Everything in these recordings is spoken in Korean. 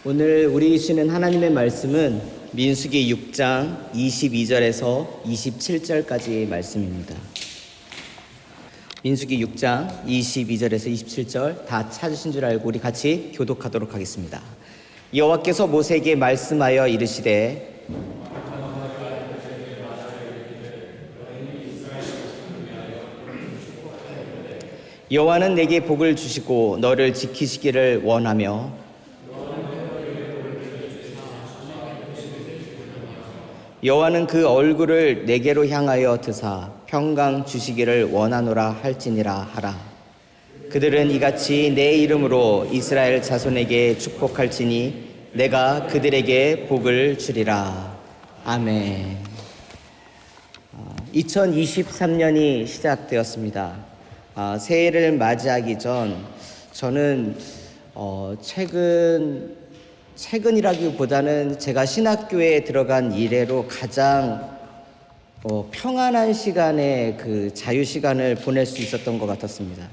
오늘 우리 주시는 하나님의 말씀은 민수기 6장 22절에서 27절까지의 말씀입니다. 민수기 6장 22절에서 27절 다 찾으신 줄 알고 우리 같이 교독하도록 하겠습니다. 여호와께서 모세에게 말씀하여 이르시되 여호와는 내게 복을 주시고 너를 지키시기를 원하며 여호와는 그 얼굴을 내게로 향하여 드사 평강 주시기를 원하노라 할지니라 하라. 그들은 이같이 내 이름으로 이스라엘 자손에게 축복할지니 내가 그들에게 복을 주리라. 아멘. 2023년이 시작되었습니다. 새해를 맞이하기 전 저는 최근이라기보다는 제가 신학교에 들어간 이래로 가장 평안한 시간에 그 자유 시간을 보낼 수 있었던 것 같았습니다.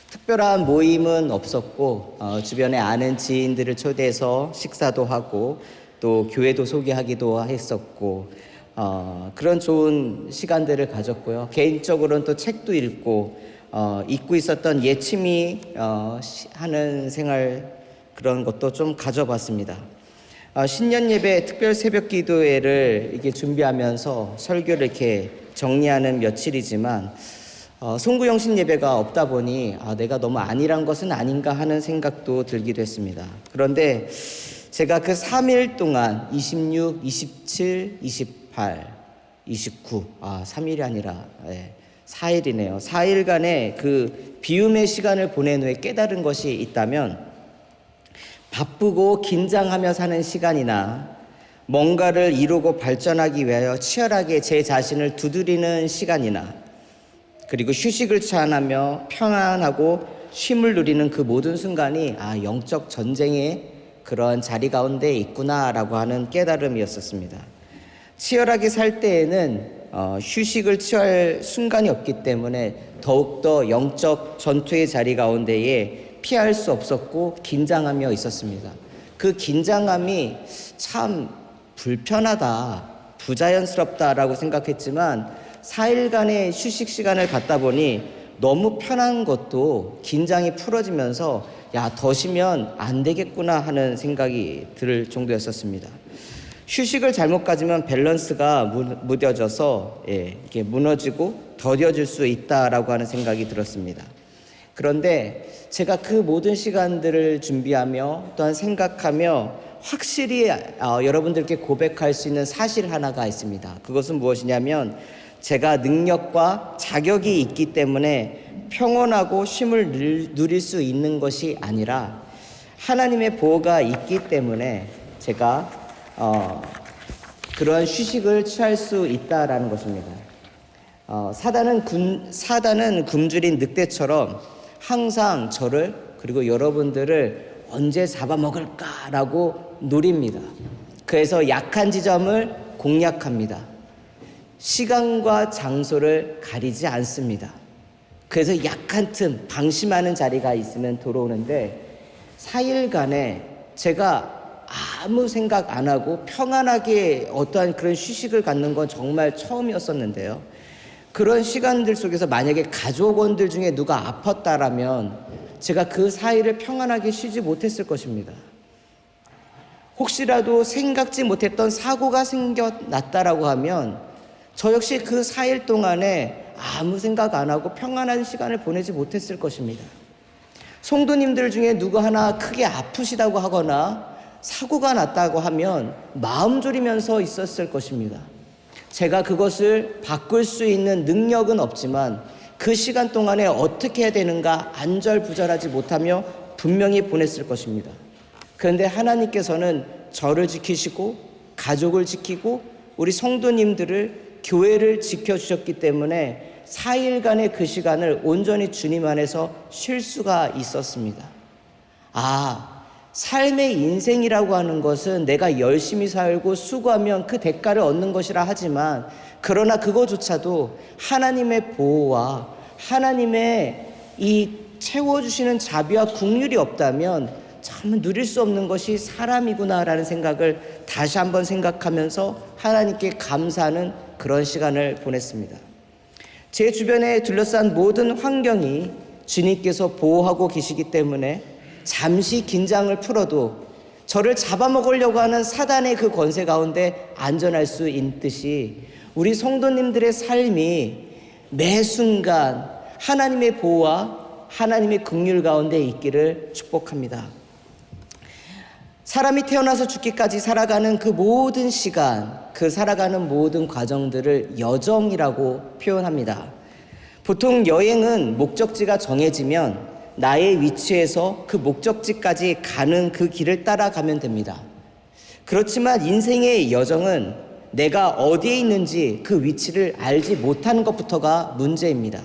특별한 모임은 없었고 주변에 아는 지인들을 초대해서 식사도 하고 또 교회도 소개하기도 했었고 그런 좋은 시간들을 가졌고요. 개인적으로는 또 책도 읽고 잊고 있었던 취미 하는 생활 그런 것도 좀 가져봤습니다. 신년 예배 특별 새벽 기도회를 이렇게 준비하면서 설교를 이렇게 정리하는 며칠이지만 송구영신 예배가 없다 보니 내가 너무 안일한 것은 아닌가 하는 생각도 들기도 했습니다. 그런데 제가 그 3일 동안 26, 27, 28, 29 3일이 아니라 4일이네요. 4일간의 그 비움의 시간을 보낸 후에 깨달은 것이 있다면 바쁘고 긴장하며 사는 시간이나 뭔가를 이루고 발전하기 위하여 치열하게 제 자신을 두드리는 시간이나 그리고 휴식을 취하며 평안하고 쉼을 누리는 그 모든 순간이 영적 전쟁의 그런 자리 가운데 있구나라고 하는 깨달음이었었습니다. 치열하게 살 때에는 휴식을 취할 순간이 없기 때문에 더욱더 영적 전투의 자리 가운데에 피할 수 없었고 긴장하며 있었습니다. 그 긴장함이 참 불편하다, 부자연스럽다라고 생각했지만 4일간의 휴식 시간을 갖다 보니 너무 편한 것도 긴장이 풀어지면서 더 쉬면 안 되겠구나 하는 생각이 들 정도였었습니다. 휴식을 잘못 가지면 밸런스가 무뎌져서 이렇게 무너지고 더뎌질 수 있다라고 하는 생각이 들었습니다. 그런데 제가 그 모든 시간들을 준비하며 또한 생각하며 확실히 여러분들께 고백할 수 있는 사실 하나가 있습니다. 그것은 무엇이냐면 제가 능력과 자격이 있기 때문에 평온하고 쉼을 누릴 수 있는 것이 아니라 하나님의 보호가 있기 때문에 제가 그러한 휴식을 취할 수 있다라는 것입니다. 사단은 굶주린 늑대처럼 항상 저를 그리고 여러분들을 언제 잡아먹을까라고 노립니다. 그래서 약한 지점을 공략합니다. 시간과 장소를 가리지 않습니다. 그래서 약한 틈, 방심하는 자리가 있으면 들어오는데 4일간에 제가 아무 생각 안 하고 평안하게 어떠한 그런 휴식을 갖는 건 정말 처음이었었는데요. 그런 시간들 속에서 만약에 가족원들 중에 누가 아팠다라면 제가 그 4일을 평안하게 쉬지 못했을 것입니다. 혹시라도 생각지 못했던 사고가 생겨났다라고 하면 저 역시 그 4일 동안에 아무 생각 안 하고 평안한 시간을 보내지 못했을 것입니다. 성도님들 중에 누구 하나 크게 아프시다고 하거나 사고가 났다고 하면 마음 졸이면서 있었을 것입니다. 제가 그것을 바꿀 수 있는 능력은 없지만 그 시간 동안에 어떻게 해야 되는가 안절부절하지 못하며 분명히 보냈을 것입니다. 그런데 하나님께서는 저를 지키시고 가족을 지키고 우리 성도님들을 교회를 지켜주셨기 때문에 4일간의 그 시간을 온전히 주님 안에서 쉴 수가 있었습니다. 삶의 인생이라고 하는 것은 내가 열심히 살고 수고하면 그 대가를 얻는 것이라 하지만 그러나 그거조차도 하나님의 보호와 하나님의 이 채워주시는 자비와 긍휼이 없다면 참 누릴 수 없는 것이 사람이구나라는 생각을 다시 한번 생각하면서 하나님께 감사하는 그런 시간을 보냈습니다. 제 주변에 둘러싼 모든 환경이 주님께서 보호하고 계시기 때문에 잠시 긴장을 풀어도 저를 잡아먹으려고 하는 사단의 그 권세 가운데 안전할 수 있듯이 우리 성도님들의 삶이 매 순간 하나님의 보호와 하나님의 긍휼 가운데 있기를 축복합니다. 사람이 태어나서 죽기까지 살아가는 그 모든 시간, 그 살아가는 모든 과정들을 여정이라고 표현합니다. 보통 여행은 목적지가 정해지면 나의 위치에서 그 목적지까지 가는 그 길을 따라가면 됩니다. 그렇지만 인생의 여정은 내가 어디에 있는지 그 위치를 알지 못하는 것부터가 문제입니다.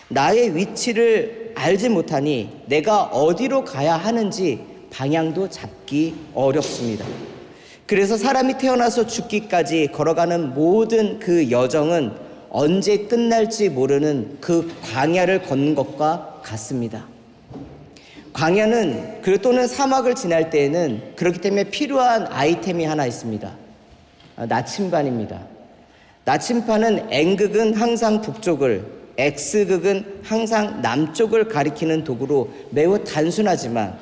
나의 위치를 알지 못하니 내가 어디로 가야 하는지 방향도 잡기 어렵습니다. 그래서 사람이 태어나서 죽기까지 걸어가는 모든 그 여정은 언제 끝날지 모르는 그 광야를 걷는 것과 같습니다. 광야는 또는 사막을 지날 때에는 그렇기 때문에 필요한 아이템이 하나 있습니다. 나침반입니다. 나침반은 N극은 항상 북쪽을, X극은 항상 남쪽을 가리키는 도구로 매우 단순하지만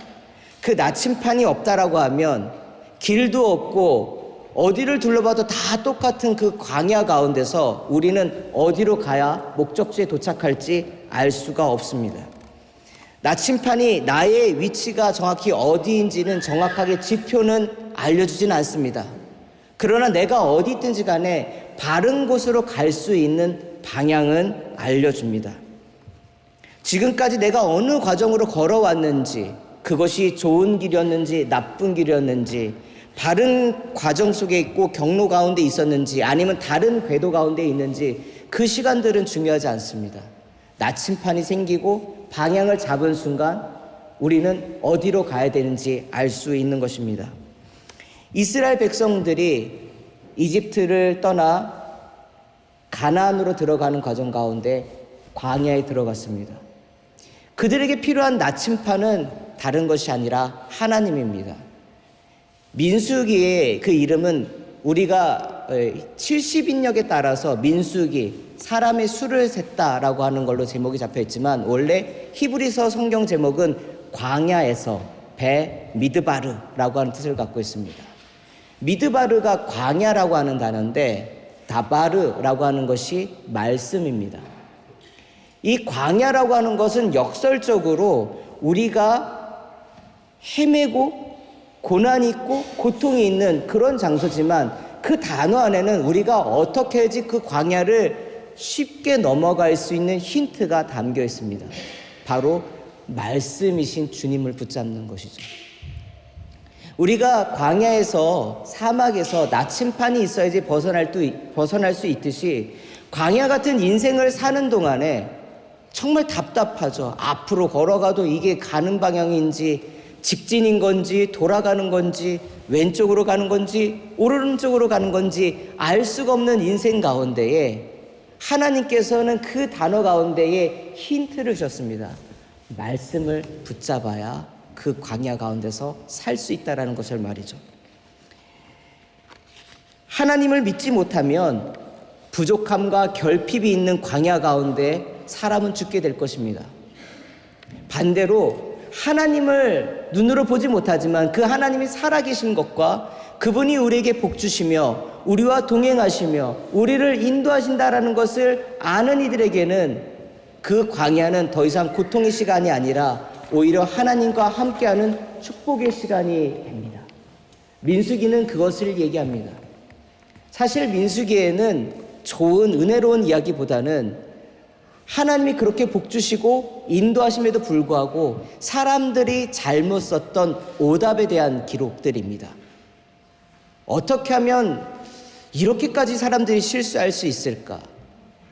그 나침반이 없다라고 하면 길도 없고 어디를 둘러봐도 다 똑같은 그 광야 가운데서 우리는 어디로 가야 목적지에 도착할지 알 수가 없습니다. 나침반이 나의 위치가 정확히 어디인지는 정확하게 지표는 알려주진 않습니다. 그러나 내가 어디 있든지 간에 바른 곳으로 갈 수 있는 방향은 알려줍니다. 지금까지 내가 어느 과정으로 걸어왔는지, 그것이 좋은 길이었는지 나쁜 길이었는지, 바른 과정 속에 있고 경로 가운데 있었는지 아니면 다른 궤도 가운데 있는지 그 시간들은 중요하지 않습니다. 나침반이 생기고 방향을 잡은 순간 우리는 어디로 가야 되는지 알 수 있는 것입니다. 이스라엘 백성들이 이집트를 떠나 가나안으로 들어가는 과정 가운데 광야에 들어갔습니다. 그들에게 필요한 나침반은 다른 것이 아니라 하나님입니다. 민수기의 그 이름은 우리가 70인역에 따라서 민수기, 사람의 수를 셌다라고 하는 걸로 제목이 잡혀있지만 원래 히브리서 성경 제목은 광야에서 배 미드바르라고 하는 뜻을 갖고 있습니다. 미드바르가 광야라고 하는 단어인데 다바르라고 하는 것이 말씀입니다. 이 광야라고 하는 것은 역설적으로 우리가 헤매고 고난이 있고 고통이 있는 그런 장소지만 그 단어 안에는 우리가 어떻게 해야지 그 광야를 쉽게 넘어갈 수 있는 힌트가 담겨 있습니다. 바로 말씀이신 주님을 붙잡는 것이죠. 우리가 광야에서 사막에서 나침반이 있어야지 벗어날 수 있듯이 광야 같은 인생을 사는 동안에 정말 답답하죠. 앞으로 걸어가도 이게 가는 방향인지 직진인 건지 돌아가는 건지 왼쪽으로 가는 건지 오른쪽으로 가는 건지 알 수가 없는 인생 가운데에 하나님께서는 그 단어 가운데에 힌트를 주셨습니다. 말씀을 붙잡아야 그 광야 가운데서 살 수 있다는 것을 말이죠. 하나님을 믿지 못하면 부족함과 결핍이 있는 광야 가운데 사람은 죽게 될 것입니다. 반대로 하나님을 눈으로 보지 못하지만 그 하나님이 살아계신 것과 그분이 우리에게 복 주시며 우리와 동행하시며 우리를 인도하신다라는 것을 아는 이들에게는 그 광야는 더 이상 고통의 시간이 아니라 오히려 하나님과 함께하는 축복의 시간이 됩니다. 민수기는 그것을 얘기합니다. 사실 민수기에는 좋은 은혜로운 이야기보다는 하나님이 그렇게 복 주시고 인도하심에도 불구하고 사람들이 잘못 썼던 오답에 대한 기록들입니다. 어떻게 하면 이렇게까지 사람들이 실수할 수 있을까?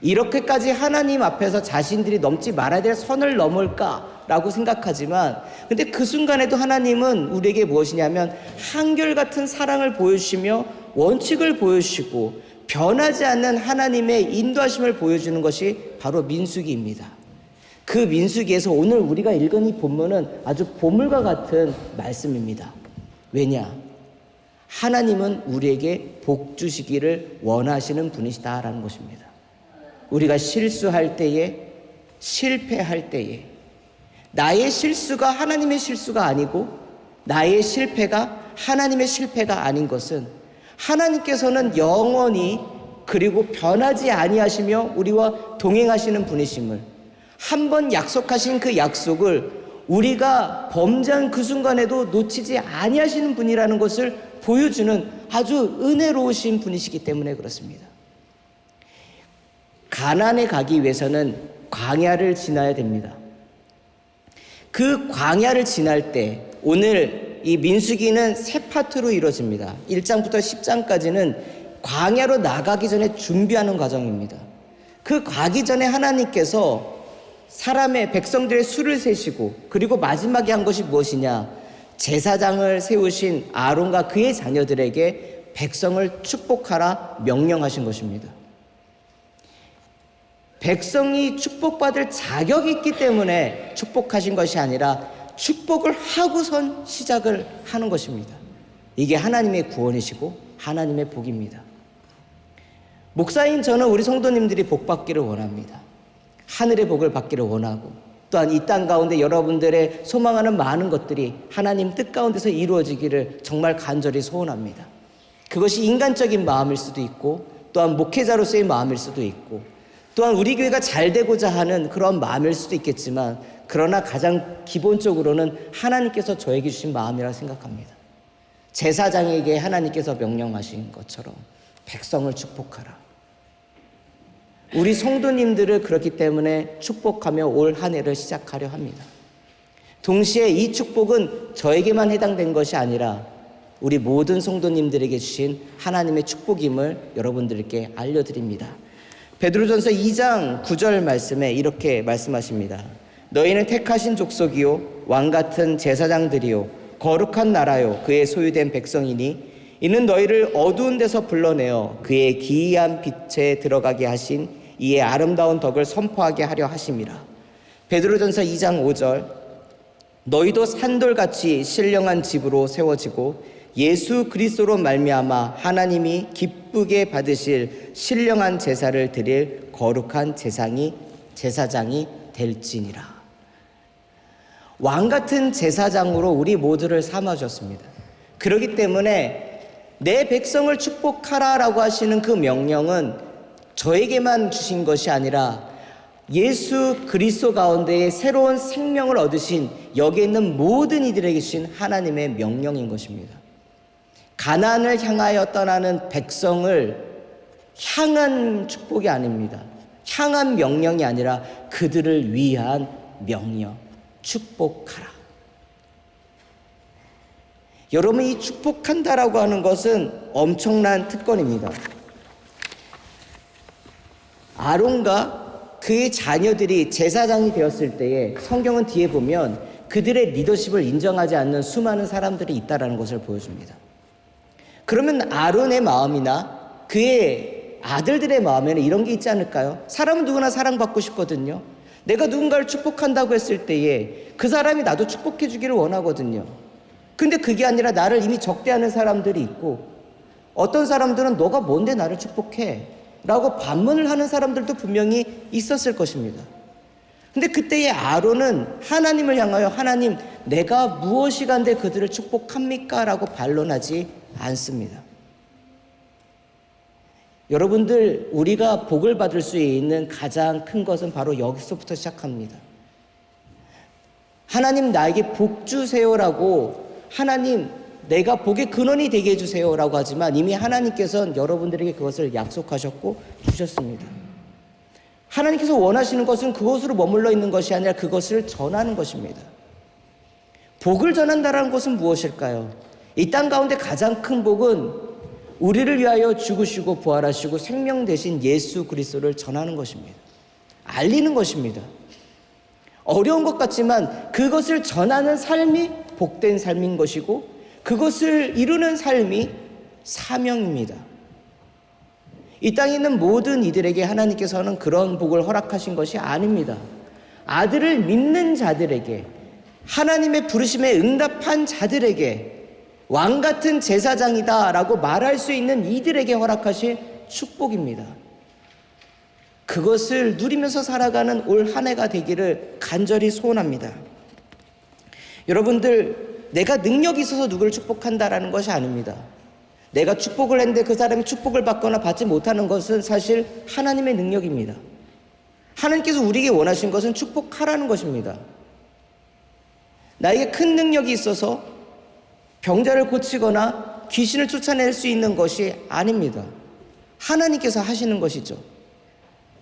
이렇게까지 하나님 앞에서 자신들이 넘지 말아야 될 선을 넘을까라고 생각하지만 근데 그 순간에도 하나님은 우리에게 무엇이냐면 한결같은 사랑을 보여주시며 원칙을 보여주시고 변하지 않는 하나님의 인도하심을 보여주는 것이 바로 민수기입니다. 그 민수기에서 오늘 우리가 읽은 이 본문은 아주 보물과 같은 말씀입니다. 왜냐? 하나님은 우리에게 복 주시기를 원하시는 분이시다라는 것입니다. 우리가 실수할 때에, 실패할 때에, 나의 실수가 하나님의 실수가 아니고 나의 실패가 하나님의 실패가 아닌 것은, 하나님께서는 영원히 그리고 변하지 아니하시며 우리와 동행하시는 분이심을, 한번 약속하신 그 약속을 우리가 범죄한 그 순간에도 놓치지 아니하시는 분이라는 것을 보여주는 아주 은혜로우신 분이시기 때문에 그렇습니다. 가나안에 가기 위해서는 광야를 지나야 됩니다. 그 광야를 지날 때 오늘 이 민수기는 세 파트로 이루어집니다. 1장부터 10장까지는 광야로 나가기 전에 준비하는 과정입니다. 그 가기 전에 하나님께서 사람의 백성들의 수를 세시고, 그리고 마지막에 한 것이 무엇이냐? 제사장을 세우신 아론과 그의 자녀들에게 백성을 축복하라 명령하신 것입니다. 백성이 축복받을 자격이 있기 때문에 축복하신 것이 아니라 축복을 하고선 시작을 하는 것입니다. 이게 하나님의 구원이시고 하나님의 복입니다. 목사인 저는 우리 성도님들이 복 받기를 원합니다. 하늘의 복을 받기를 원하고, 또한 이 땅 가운데 여러분들의 소망하는 많은 것들이 하나님 뜻 가운데서 이루어지기를 정말 간절히 소원합니다. 그것이 인간적인 마음일 수도 있고, 또한 목회자로서의 마음일 수도 있고, 또한 우리 교회가 잘 되고자 하는 그런 마음일 수도 있겠지만, 그러나 가장 기본적으로는 하나님께서 저에게 주신 마음이라고 생각합니다. 제사장에게 하나님께서 명령하신 것처럼 백성을 축복하라. 우리 성도님들을 그렇기 때문에 축복하며 올 한 해를 시작하려 합니다. 동시에 이 축복은 저에게만 해당된 것이 아니라 우리 모든 성도님들에게 주신 하나님의 축복임을 여러분들께 알려드립니다. 베드로전서 2장 9절 말씀에 이렇게 말씀하십니다. 너희는 택하신 족속이요 왕같은 제사장들이요 거룩한 나라요 그의 소유된 백성이니 이는 너희를 어두운 데서 불러내어 그의 기이한 빛에 들어가게 하신 이의 아름다운 덕을 선포하게 하려 하심이라. 베드로전서 2장 5절 너희도 산돌같이 신령한 집으로 세워지고 예수 그리스도로 말미암아 하나님이 기쁘게 받으실 신령한 제사를 드릴 거룩한 제사장이 될지니라. 왕같은 제사장으로 우리 모두를 삼아주셨습니다. 그렇기 때문에 내 백성을 축복하라라고 하시는 그 명령은 저에게만 주신 것이 아니라 예수 그리스도 가운데에 새로운 생명을 얻으신 여기 있는 모든 이들에게 주신 하나님의 명령인 것입니다. 가나안을 향하여 떠나는 백성을 향한 축복이 아닙니다. 향한 명령이 아니라 그들을 위한 명령, 축복하라. 여러분, 이 축복한다라고 하는 것은 엄청난 특권입니다. 아론과 그의 자녀들이 제사장이 되었을 때에 성경은 뒤에 보면 그들의 리더십을 인정하지 않는 수많은 사람들이 있다는 것을 보여줍니다. 그러면 아론의 마음이나 그의 아들들의 마음에는 이런 게 있지 않을까요? 사람은 누구나 사랑받고 싶거든요. 내가 누군가를 축복한다고 했을 때에 그 사람이 나도 축복해 주기를 원하거든요. 근데 그게 아니라 나를 이미 적대하는 사람들이 있고, 어떤 사람들은 너가 뭔데 나를 축복해? 라고 반문을 하는 사람들도 분명히 있었을 것입니다. 근데 그때의 아론은 하나님을 향하여 하나님, 내가 무엇이 간데 그들을 축복합니까? 라고 반론하지 않습니다. 여러분들, 우리가 복을 받을 수 있는 가장 큰 것은 바로 여기서부터 시작합니다. 하나님, 나에게 복 주세요라고, 하나님, 내가 복의 근원이 되게 해주세요라고 하지만 이미 하나님께서는 여러분들에게 그것을 약속하셨고 주셨습니다. 하나님께서 원하시는 것은 그것으로 머물러 있는 것이 아니라 그것을 전하는 것입니다. 복을 전한다는 것은 무엇일까요? 이 땅 가운데 가장 큰 복은 우리를 위하여 죽으시고 부활하시고 생명 되신 예수 그리스도를 전하는 것입니다. 알리는 것입니다. 어려운 것 같지만 그것을 전하는 삶이 복된 삶인 것이고, 그것을 이루는 삶이 사명입니다. 이 땅에 있는 모든 이들에게 하나님께서는 그런 복을 허락하신 것이 아닙니다. 아들을 믿는 자들에게, 하나님의 부르심에 응답한 자들에게 왕 같은 제사장이다라고 말할 수 있는 이들에게 허락하신 축복입니다. 그것을 누리면서 살아가는 올 한 해가 되기를 간절히 소원합니다. 여러분들, 내가 능력이 있어서 누구를 축복한다라는 것이 아닙니다. 내가 축복을 했는데 그 사람이 축복을 받거나 받지 못하는 것은 사실 하나님의 능력입니다. 하나님께서 우리에게 원하신 것은 축복하라는 것입니다. 나에게 큰 능력이 있어서 병자를 고치거나 귀신을 쫓아낼 수 있는 것이 아닙니다. 하나님께서 하시는 것이죠.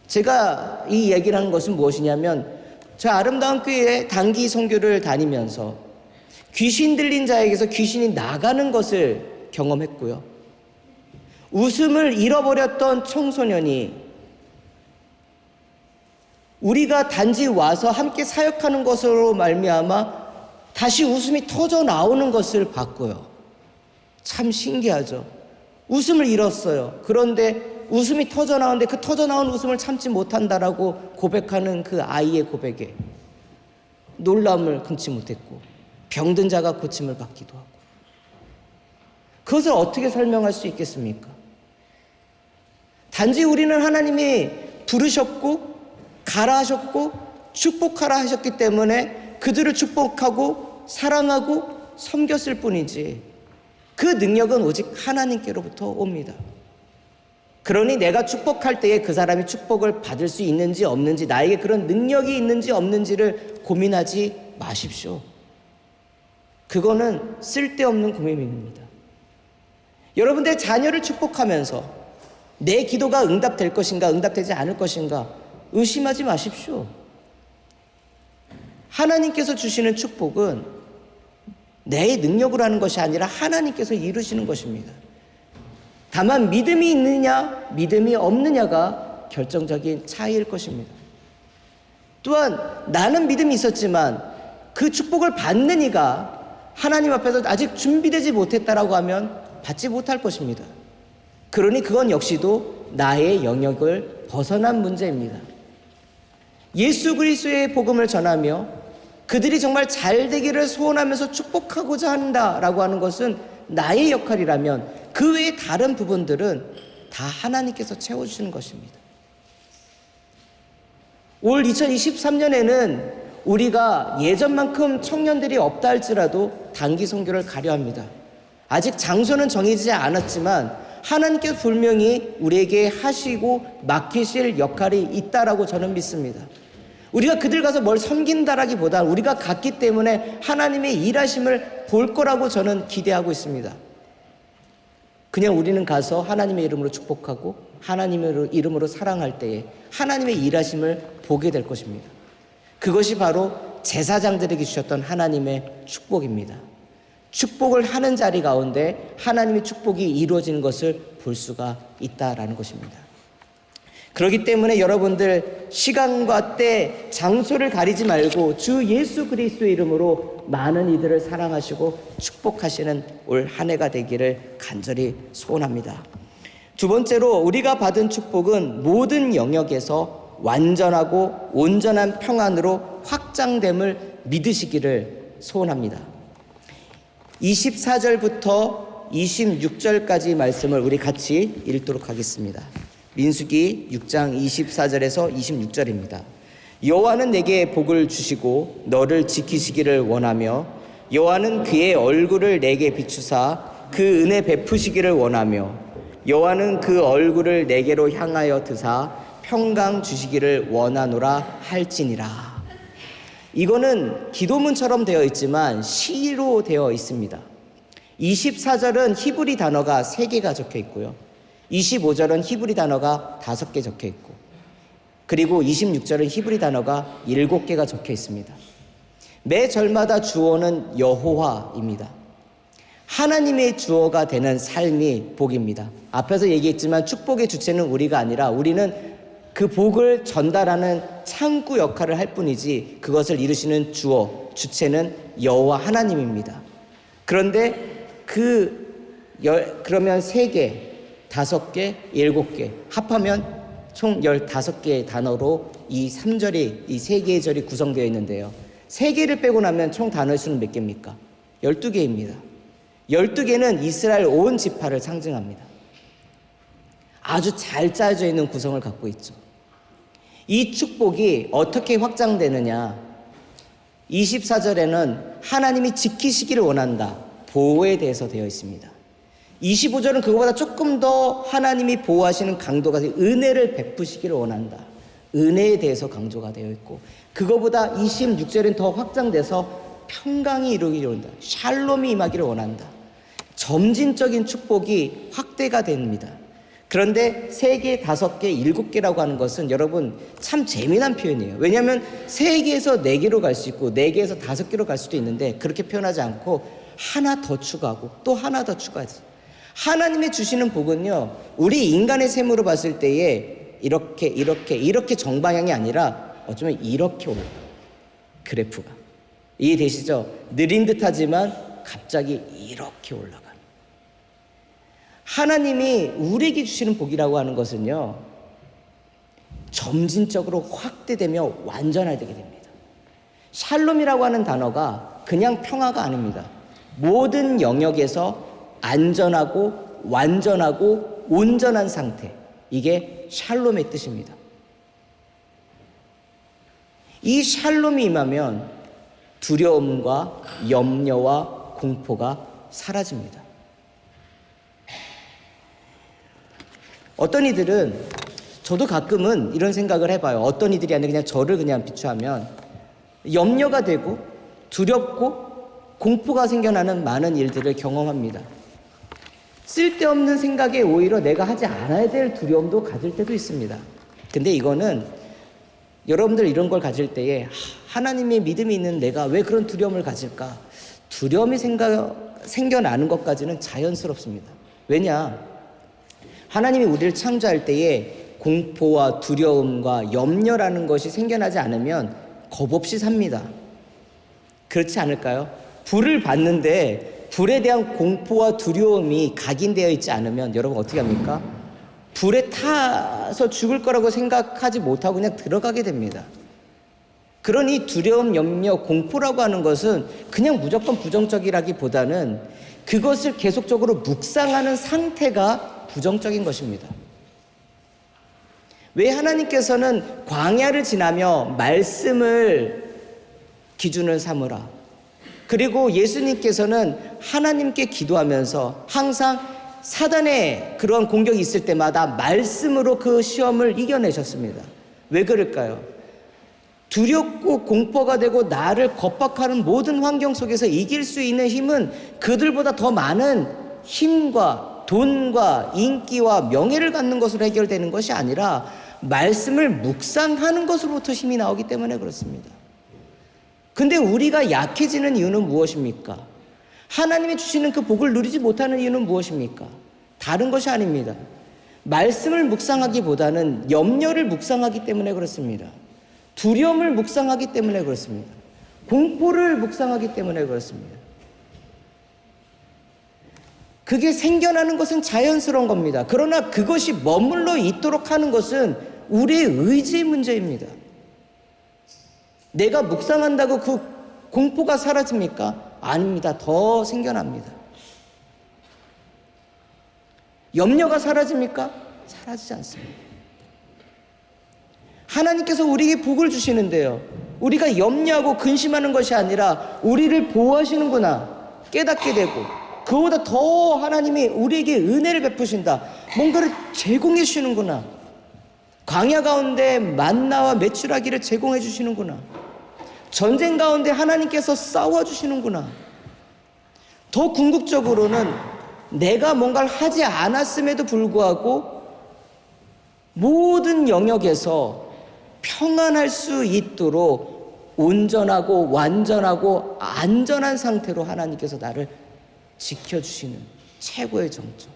제가 이 얘기를 하는 것은 무엇이냐면, 저 아름다운 교회에 단기 선교를 다니면서 귀신 들린 자에게서 귀신이 나가는 것을 경험했고요. 웃음을 잃어버렸던 청소년이 우리가 단지 와서 함께 사역하는 것으로 말미암아 다시 웃음이 터져 나오는 것을 봤고요. 참 신기하죠. 웃음을 잃었어요. 그런데 웃음이 터져 나오는데 그 터져 나온 웃음을 참지 못한다라고 고백하는 그 아이의 고백에 놀라움을 금치 못했고, 병든 자가 고침을 받기도 하고. 그것을 어떻게 설명할 수 있겠습니까? 단지 우리는 하나님이 부르셨고 가라 하셨고 축복하라 하셨기 때문에 그들을 축복하고 사랑하고 섬겼을 뿐이지, 그 능력은 오직 하나님께로부터 옵니다. 그러니 내가 축복할 때에 그 사람이 축복을 받을 수 있는지 없는지, 나에게 그런 능력이 있는지 없는지를 고민하지 마십시오. 그거는 쓸데없는 고민입니다. 여러분들의 자녀를 축복하면서 내 기도가 응답될 것인가 응답되지 않을 것인가 의심하지 마십시오. 하나님께서 주시는 축복은 내 능력으로 하는 것이 아니라 하나님께서 이루시는 것입니다. 다만 믿음이 있느냐 믿음이 없느냐가 결정적인 차이일 것입니다. 또한 나는 믿음이 있었지만 그 축복을 받는 이가 하나님 앞에서 아직 준비되지 못했다라고 하면 받지 못할 것입니다. 그러니 그건 역시도 나의 영역을 벗어난 문제입니다. 예수 그리스도의 복음을 전하며 그들이 정말 잘 되기를 소원하면서 축복하고자 한다라고 하는 것은 나의 역할이라면 그 외의 다른 부분들은 다 하나님께서 채워주시는 것입니다. 올 2023년에는 우리가 예전만큼 청년들이 없다 할지라도 단기 선교를 가려 합니다. 아직 장소는 정해지지 않았지만 하나님께서 분명히 우리에게 하시고 맡기실 역할이 있다라고 저는 믿습니다. 우리가 그들 가서 뭘 섬긴다라기보다 우리가 갔기 때문에 하나님의 일하심을 볼 거라고 저는 기대하고 있습니다. 그냥 우리는 가서 하나님의 이름으로 축복하고 하나님의 이름으로 사랑할 때에 하나님의 일하심을 보게 될 것입니다. 그것이 바로 제사장들에게 주셨던 하나님의 축복입니다. 축복을 하는 자리 가운데 하나님의 축복이 이루어지는 것을 볼 수가 있다라는 것입니다. 그렇기 때문에 여러분들 시간과 때, 장소를 가리지 말고 주 예수 그리스도의 이름으로 많은 이들을 사랑하시고 축복하시는 올 한 해가 되기를 간절히 소원합니다. 두 번째로 우리가 받은 축복은 모든 영역에서 완전하고 온전한 평안으로 확장됨을 믿으시기를 소원합니다. 24절부터 26절까지 말씀을 우리 같이 읽도록 하겠습니다. 민수기 6장 24절에서 26절입니다. 여호와는 내게 복을 주시고 너를 지키시기를 원하며 여호와는 그의 얼굴을 내게 비추사 그 은혜 베푸시기를 원하며 여호와는 그 얼굴을 내게로 향하여 드사 평강 주시기를 원하노라 할지니라. 이거는 기도문처럼 되어 있지만 시로 되어 있습니다. 24절은 히브리 단어가 3개가 적혀 있고요. 25절은 히브리 단어가 5개 적혀 있고, 그리고 26절은 히브리 단어가 7개가 적혀 있습니다. 매 절마다 주어는 여호와입니다. 하나님의 주어가 되는 삶이 복입니다. 앞에서 얘기했지만 축복의 주체는 우리가 아니라 우리는 그 복을 전달하는 창구 역할을 할 뿐이지 그것을 이루시는 주어, 주체는 여호와 하나님입니다. 그런데 그러면 3개, 5개, 7개 합하면 총 15개의 단어로 이 3절이, 이 3개의 절이 구성되어 있는데요. 3개를 빼고 나면 총 단어의 수는 몇 개입니까? 12개입니다. 12개는 이스라엘 온 지파를 상징합니다. 아주 잘 짜여져 있는 구성을 갖고 있죠. 이 축복이 어떻게 확장되느냐? 24절에는 하나님이 지키시기를 원한다. 보호에 대해서 되어 있습니다. 25절은 그거보다 조금 더 하나님이 보호하시는 강도가 은혜를 베푸시기를 원한다. 은혜에 대해서 강조가 되어 있고, 그거보다 26절은 더 확장돼서 평강이 이루기를 원한다. 샬롬이 임하기를 원한다. 점진적인 축복이 확대가 됩니다. 그런데 3개, 5개, 7개라고 하는 것은 여러분 참 재미난 표현이에요. 왜냐하면 3개에서 4개로 갈 수 있고 4개에서 5개로 갈 수도 있는데, 그렇게 표현하지 않고 하나 더 추가하고 또 하나 더 추가하지. 하나님이 주시는 복은요, 우리 인간의 셈으로 봤을 때에 이렇게 정방향이 아니라 어쩌면 이렇게 올라가요. 그래프가. 이해되시죠? 느린 듯 하지만 갑자기 이렇게 올라가요. 하나님이 우리에게 주시는 복이라고 하는 것은요, 점진적으로 확대되며 완전하게 됩니다. 샬롬이라고 하는 단어가 그냥 평화가 아닙니다. 모든 영역에서 안전하고 완전하고 온전한 상태, 이게 샬롬의 뜻입니다. 이 샬롬이 임하면 두려움과 염려와 공포가 사라집니다. 어떤 이들은, 저도 가끔은 이런 생각을 해봐요. 어떤 이들이 아니라 그냥 저를 그냥 비추하면 염려가 되고 두렵고 공포가 생겨나는 많은 일들을 경험합니다. 쓸데없는 생각에 오히려 내가 하지 않아야 될 두려움도 가질 때도 있습니다. 근데 이거는 여러분들 이런 걸 가질 때에 하나님의 믿음이 있는 내가 왜 그런 두려움을 가질까? 두려움이 생겨나는 것까지는 자연스럽습니다. 왜냐? 하나님이 우리를 창조할 때에 공포와 두려움과 염려라는 것이 생겨나지 않으면 겁 없이 삽니다. 그렇지 않을까요? 불을 봤는데 불에 대한 공포와 두려움이 각인되어 있지 않으면 여러분 어떻게 합니까? 불에 타서 죽을 거라고 생각하지 못하고 그냥 들어가게 됩니다. 그러니 두려움, 염려, 공포라고 하는 것은 그냥 무조건 부정적이라기보다는 그것을 계속적으로 묵상하는 상태가 부정적인 것입니다. 왜 하나님께서는 광야를 지나며 말씀을 기준을 삼으라, 그리고 예수님께서는 하나님께 기도하면서 항상 사단의 그런 공격이 있을 때마다 말씀으로 그 시험을 이겨내셨습니다. 왜 그럴까요? 두렵고 공포가 되고 나를 겁박하는 모든 환경 속에서 이길 수 있는 힘은 그들보다 더 많은 힘과 돈과 인기와 명예를 갖는 것으로 해결되는 것이 아니라 말씀을 묵상하는 것으로부터 힘이 나오기 때문에 그렇습니다. 근데 우리가 약해지는 이유는 무엇입니까? 하나님이 주시는 그 복을 누리지 못하는 이유는 무엇입니까? 다른 것이 아닙니다. 말씀을 묵상하기보다는 염려를 묵상하기 때문에 그렇습니다. 두려움을 묵상하기 때문에 그렇습니다. 공포를 묵상하기 때문에 그렇습니다. 그게 생겨나는 것은 자연스러운 겁니다. 그러나 그것이 머물러 있도록 하는 것은 우리의 의지의 문제입니다. 내가 묵상한다고 그 공포가 사라집니까? 아닙니다. 더 생겨납니다. 염려가 사라집니까? 사라지지 않습니다. 하나님께서 우리에게 복을 주시는데요, 우리가 염려하고 근심하는 것이 아니라 우리를 보호하시는구나 깨닫게 되고, 그보다 더 하나님이 우리에게 은혜를 베푸신다, 뭔가를 제공해 주시는구나, 광야 가운데 만나와 메추라기를 제공해 주시는구나, 전쟁 가운데 하나님께서 싸워주시는구나. 더 궁극적으로는 내가 뭔가를 하지 않았음에도 불구하고 모든 영역에서 평안할 수 있도록 온전하고 완전하고 안전한 상태로 하나님께서 나를 지켜주시는 최고의 정점,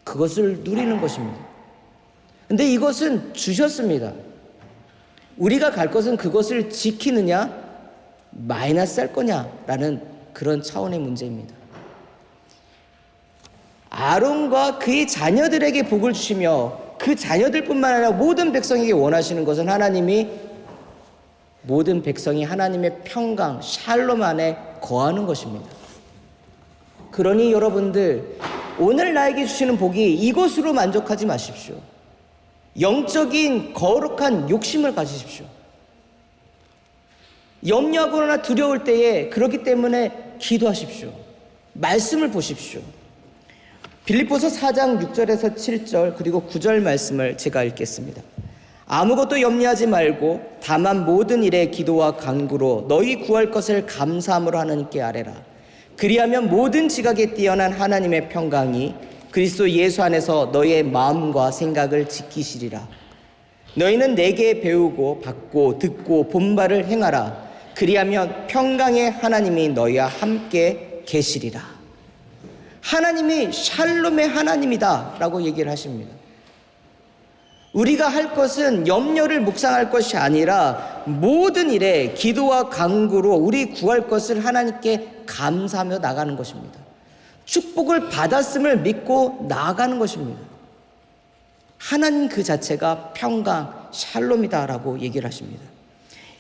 그것을 누리는 것입니다. 근데 이것은 주셨습니다. 우리가 갈 것은 그것을 지키느냐 마이너스 할 거냐라는 그런 차원의 문제입니다. 아론과 그의 자녀들에게 복을 주시며 그 자녀들뿐만 아니라 모든 백성에게 원하시는 것은 하나님이 모든 백성이 하나님의 평강, 샬롬 안에 거하는 것입니다. 그러니 여러분들, 오늘 나에게 주시는 복이 이것으로 만족하지 마십시오. 영적인 거룩한 욕심을 가지십시오. 염려하거나 두려울 때에 그렇기 때문에 기도하십시오. 말씀을 보십시오. 빌립보서 4장 6절에서 7절 그리고 9절 말씀을 제가 읽겠습니다. 아무것도 염려하지 말고 다만 모든 일에 기도와 간구로 너희 구할 것을 감사함으로 하나님께 아뢰라. 그리하면 모든 지각에 뛰어난 하나님의 평강이 그리스도 예수 안에서 너희의 마음과 생각을 지키시리라. 너희는 내게 배우고 받고 듣고 본 바를 행하라. 그리하면 평강의 하나님이 너희와 함께 계시리라. 하나님이 샬롬의 하나님이다 라고 얘기를 하십니다. 우리가 할 것은 염려를 묵상할 것이 아니라 모든 일에 기도와 간구로 우리 구할 것을 하나님께 감사하며 나가는 것입니다. 축복을 받았음을 믿고 나아가는 것입니다. 하나님 그 자체가 평강, 샬롬이다라고 얘기를 하십니다.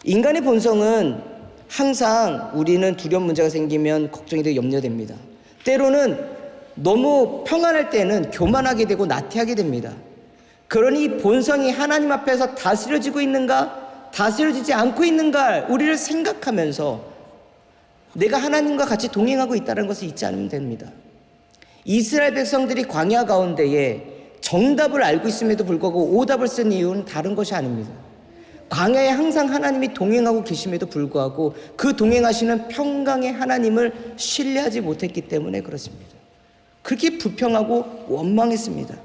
인간의 본성은 항상 우리는 두려운 문제가 생기면 걱정이 되고 염려됩니다. 때로는 너무 평안할 때는 교만하게 되고 나태하게 됩니다. 그러니 본성이 하나님 앞에서 다스려지고 있는가, 다스려지지 않고 있는가 우리를 생각하면서 내가 하나님과 같이 동행하고 있다는 것을 잊지 않으면 됩니다. 이스라엘 백성들이 광야 가운데에 정답을 알고 있음에도 불구하고 오답을 쓴 이유는 다른 것이 아닙니다. 광야에 항상 하나님이 동행하고 계심에도 불구하고 그 동행하시는 평강의 하나님을 신뢰하지 못했기 때문에 그렇습니다. 그렇게 불평하고 원망했습니다.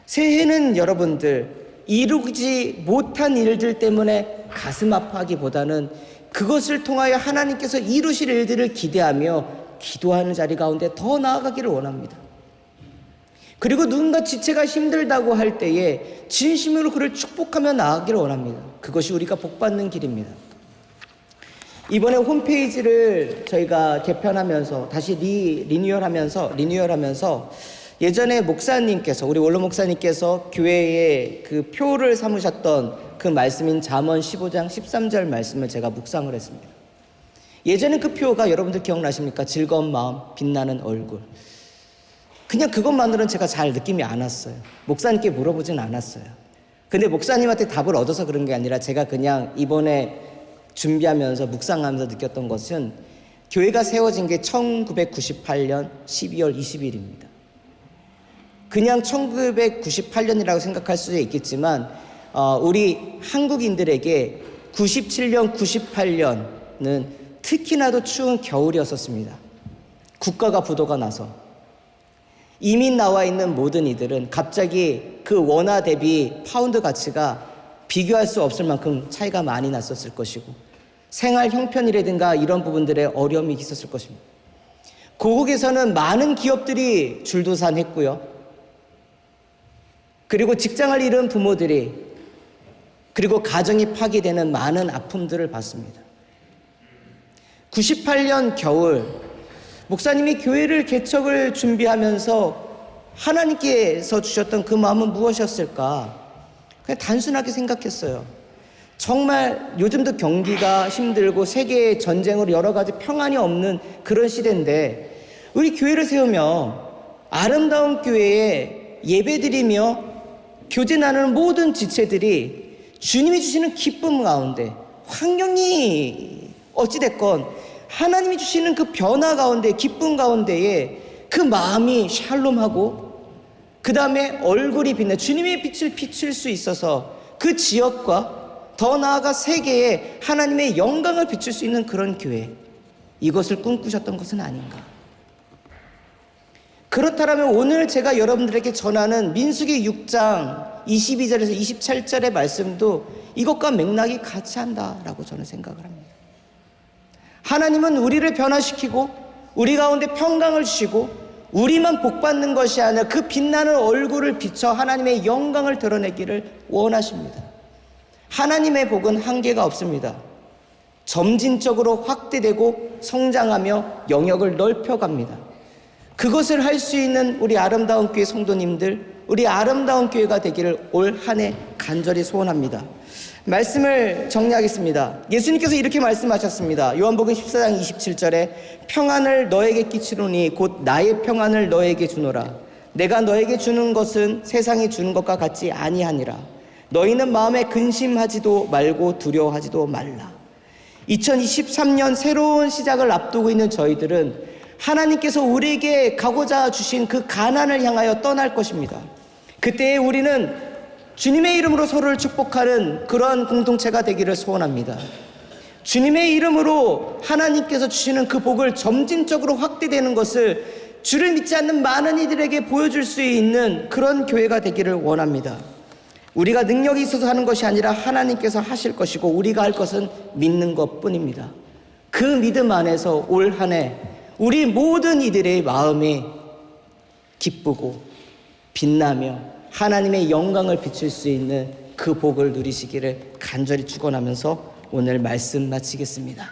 새해는 여러분들 이루지 못한 일들 때문에 가슴 아파하기보다는 그것을 통하여 하나님께서 이루실 일들을 기대하며 기도하는 자리 가운데 더 나아가기를 원합니다. 그리고 누군가 지체가 힘들다고 할 때에 진심으로 그를 축복하며 나아가기를 원합니다. 그것이 우리가 복받는 길입니다. 이번에 홈페이지를 저희가 개편하면서 다시 리뉴얼하면서 예전에 목사님께서, 우리 원로 목사님께서 교회에 그 표를 삼으셨던 그 말씀인 잠언 15장 13절 말씀을 제가 묵상을 했습니다. 예전에 그 표가 여러분들 기억나십니까? 즐거운 마음, 빛나는 얼굴. 그냥 그것만으로는 제가 잘 느낌이 안 왔어요. 목사님께 물어보진 않았어요. 근데 목사님한테 답을 얻어서 그런 게 아니라 제가 그냥 이번에 준비하면서 묵상하면서 느꼈던 것은 교회가 세워진 게 1998년 12월 20일입니다. 그냥 1998년이라고 생각할 수도 있겠지만 우리 한국인들에게 97년, 98년은 특히나도 추운 겨울이었었습니다. 국가가 부도가 나서 이민 나와 있는 모든 이들은 갑자기 그 원화 대비 파운드 가치가 비교할 수 없을 만큼 차이가 많이 났었을 것이고 생활 형편이라든가 이런 부분들에 어려움이 있었을 것입니다. 고국에서는 많은 기업들이 줄도산했고요. 그리고 직장을 잃은 부모들이 그리고 가정이 파괴되는 많은 아픔들을 봤습니다. 98년 겨울 목사님이 교회를 개척을 준비하면서 하나님께서 주셨던 그 마음은 무엇이었을까? 그냥 단순하게 생각했어요. 정말 요즘도 경기가 힘들고 세계의 전쟁으로 여러 가지 평안이 없는 그런 시대인데 우리 교회를 세우며 아름다운 교회에 예배드리며 교제 나누는 모든 지체들이 주님이 주시는 기쁨 가운데 환경이 어찌됐건 하나님이 주시는 그 변화 가운데 기쁨 가운데에 그 마음이 샬롬하고 그 다음에 얼굴이 빛나 주님의 빛을 비출 수 있어서 그 지역과 더 나아가 세계에 하나님의 영광을 비출 수 있는 그런 교회, 이것을 꿈꾸셨던 것은 아닌가. 그렇다면 오늘 제가 여러분들에게 전하는 민수기 6장 22절에서 27절의 말씀도 이것과 맥락이 같이 한다라고 저는 생각을 합니다. 하나님은 우리를 변화시키고 우리 가운데 평강을 주시고 우리만 복받는 것이 아니라 그 빛나는 얼굴을 비춰 하나님의 영광을 드러내기를 원하십니다. 하나님의 복은 한계가 없습니다. 점진적으로 확대되고 성장하며 영역을 넓혀갑니다. 그것을 할 수 있는 우리 아름다운 교회 성도님들, 우리 아름다운 교회가 되기를 올 한 해 간절히 소원합니다. 말씀을 정리하겠습니다. 예수님께서 이렇게 말씀하셨습니다. 요한복음 14장 27절에 평안을 너에게 끼치노니 곧 나의 평안을 너에게 주노라. 내가 너에게 주는 것은 세상이 주는 것과 같지 아니하니라. 너희는 마음에 근심하지도 말고 두려워하지도 말라. 2023년 새로운 시작을 앞두고 있는 저희들은 하나님께서 우리에게 가고자 주신 그 가난을 향하여 떠날 것입니다. 그때에 우리는 주님의 이름으로 서로를 축복하는 그러한 공동체가 되기를 소원합니다. 주님의 이름으로 하나님께서 주시는 그 복을 점진적으로 확대되는 것을 주를 믿지 않는 많은 이들에게 보여줄 수 있는 그런 교회가 되기를 원합니다. 우리가 능력이 있어서 하는 것이 아니라 하나님께서 하실 것이고 우리가 할 것은 믿는 것뿐입니다. 그 믿음 안에서 올 한 해 우리 모든 이들의 마음이 기쁘고 빛나며 하나님의 영광을 비출 수 있는 그 복을 누리시기를 간절히 축원하면서 오늘 말씀 마치겠습니다.